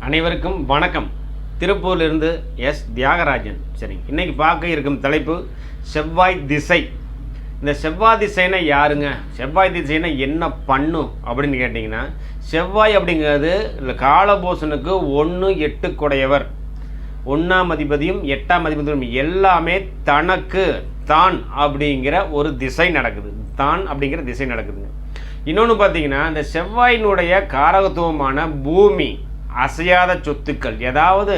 அனைவருக்கும் வணக்கம். திருப்பூரிலிருந்து எஸ் தியாகராஜன். சரி, இன்னைக்கு பார்க்க இருக்கும் தலைப்பு செவ்வாய் திசை. இந்த செவ்வாய் திசைனா யாருங்க, செவ்வாய் திசைனா என்ன பண்ணும் அப்படின்னு கேட்டிங்கன்னா, செவ்வாய் அப்படிங்கிறது இந்த காலபோசனுக்கு 1-8 குடையவர். 1ஆம் அதிபதியும் 8ஆம் அதிபதியும் எல்லாமே தனக்கு தான் அப்படிங்கிற ஒரு திசை நடக்குது. தான் அப்படிங்கிற திசை நடக்குதுங்க. இன்னொன்று பார்த்தீங்கன்னா, இந்த செவ்வாயினுடைய காரகத்துவமான பூமி, அசையாத சொத்துக்கள், ஏதாவது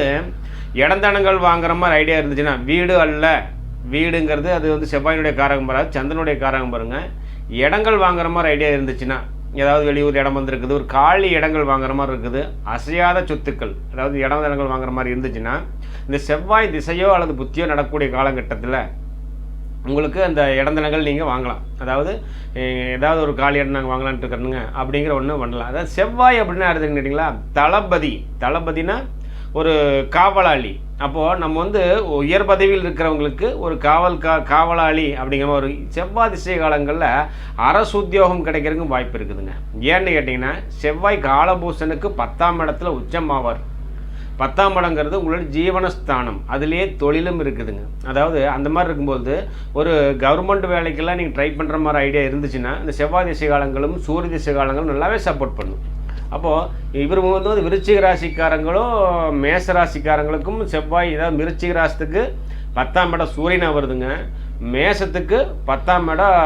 இடந்தனங்கள் வாங்குற மாதிரி ஐடியா இருந்துச்சுன்னா, வீடு அல்ல, வீடுங்கிறது அது வந்து செவ்வாயினுடைய காரகம் வராது, சந்திரனுடைய காரகம் பாருங்க. இடங்கள் வாங்குற மாதிரி ஐடியா இருந்துச்சுன்னா, ஏதாவது வெளியூர் இடம் வந்துருக்குது, ஒரு காலி இடங்கள் வாங்குற மாதிரி இருக்குது, அசையாத சொத்துக்கள், அதாவது இடங்கள் வாங்குற மாதிரி இருந்துச்சுன்னா, இந்த செவ்வாய் திசையோ அல்லது புத்தியோ நடக்கக்கூடிய காலகட்டத்தில் உங்களுக்கு அந்த இடந்தனங்கள் நீங்கள் வாங்கலாம். அதாவது ஏதாவது ஒரு காலி இடம் நாங்கள் வாங்கலான்ட்டு இருக்கிறனுங்க அப்படிங்கிற ஒன்று பண்ணலாம். அதாவது செவ்வாய் அப்படின்னா யாருதுன்னு கேட்டிங்களா, தளபதி. தளபதினா ஒரு காவலாளி. அப்போது நம்ம வந்து உயர் பதவியில் இருக்கிறவங்களுக்கு ஒரு காவலாளி அப்படிங்கிற ஒரு செவ்வாய் திசை காலங்களில் அரசு உத்தியோகம் கிடைக்கிறதுக்கும் வாய்ப்பு இருக்குதுங்க. ஏன்னு கேட்டிங்கன்னா, செவ்வாய் காலபூசனுக்கு 10ஆம் இடத்துல உச்சமாவார். 10ஆம் இடங்கிறது உங்களோட ஜீவனஸ்தானம், அதுலேயே தொழிலும் இருக்குதுங்க. அதாவது அந்த மாதிரி இருக்கும்போது ஒரு கவர்மெண்ட் வேலைக்கெல்லாம் நீங்கள் ட்ரை பண்ணுற மாதிரி ஐடியா இருந்துச்சுன்னா, இந்த செவ்வாய் திசை காலங்களும் சூரிய திசை காலங்களும் நல்லாவே சப்போர்ட் பண்ணும். அப்போது இவர் வந்து விருச்சிக ராசிக்காரங்களும் மேச ராசிக்காரங்களுக்கும் செவ்வாய், ஏதாவது விருச்சிக ராசித்துக்கு 10ஆம் இடம் சூரியனாக வருதுங்க, மேசத்துக்கு 10ஆம் இடம்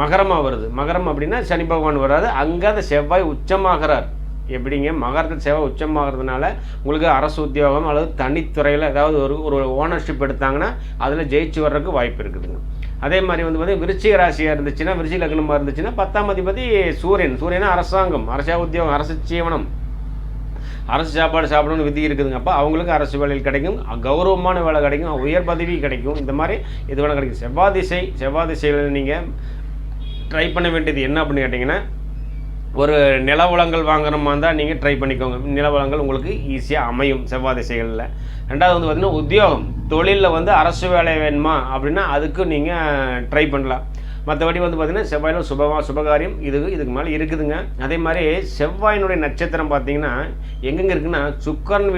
மகரமாக வருது. மகரம் அப்படின்னா சனி பகவான் வராது, அங்கே அந்த செவ்வாய் உச்சமாகிறார். எப்படிங்க, மகரத்தில் செவ்வாய் உச்சமாகிறதுனால உங்களுக்கு அரசு உத்தியோகம் அல்லது தனித்துறையில் ஏதாவது ஒரு ஓனர்ஷிப் எடுத்தாங்கன்னா அதில் ஜெயிச்சு வர்றதுக்கு வாய்ப்பு இருக்குதுங்க. அதே மாதிரி வந்து பார்த்தீங்கன்னா, விருச்சிக ராசியாக இருந்துச்சுன்னா, விருச்சிக லக்னமாக இருந்துச்சுன்னா 10ஆம் அதிபதி சூரியனா அரசாங்கம், அரச உத்தியோகம், அரசு ஜீவனம், அரசு சாப்பாடு சாப்பிடணும்னு விதி இருக்குதுங்க. அப்போ அவங்களுக்கு அரசு வேலையில் கிடைக்கும், கௌரவமான வேலை கிடைக்கும், உயர் பதவி கிடைக்கும், இந்த மாதிரி இது வேலை கிடைக்கும். செவ்வாய் திசையில் நீங்கள் ட்ரை பண்ண வேண்டியது என்ன அப்படின்னு கேட்டிங்கன்னா, ஒரு நில வளங்கள் வாங்குறமா இருந்தால் நீங்கள் ட்ரை பண்ணிக்கோங்க. நில வளங்கள் உங்களுக்கு ஈஸியாக அமையும் செவ்வாய் திசைகளில். ரெண்டாவது வந்து பார்த்திங்கன்னா, உத்தியோகம் தொழிலில் வந்து அரசு வேலை வேணுமா அப்படின்னா அதுக்கு நீங்கள் ட்ரை பண்ணலாம். மற்றபடி வந்து பார்த்திங்கன்னா, செவ்வாயில் சுபகாரியம் இதுக்கு மேலே இருக்குதுங்க. அதே மாதிரி செவ்வாயினுடைய நட்சத்திரம் பார்த்திங்கன்னா எங்கெங்கே இருக்குன்னா, சுக்கரன்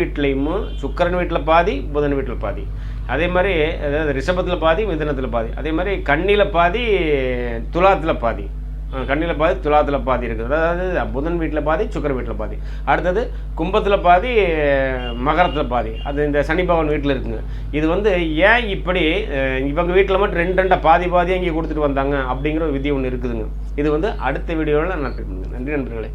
வீட்டில் பாதி, புதன் வீட்டில் பாதி. அதே மாதிரி அதாவது ரிஷபத்தில் பாதி, மிதுனத்தில் பாதி. அதே மாதிரி கன்னியில் பாதி, துலாத்தில் பாதி. கன்னியில் பாதி, துலாத்தில் பாதி இருக்குது. அதாவது புதன் வீட்டில் பாதி, சுக்கர வீட்டில் பாதி. அடுத்தது கும்பத்தில் பாதி, மகரத்தில் பாதி. அது இந்த சனி பகவான் வீட்டில் இருக்குங்க. இது வந்து ஏன் இப்படி இவங்க வீட்டில் மட்டும் 2 பாதியாக இங்கே கொடுத்துட்டு வந்தாங்க அப்படிங்கிற ஒரு விதி ஒன்று இருக்குதுங்க. இது வந்து அடுத்த வீடியோவில் நான் நன்றி நண்பர்களே.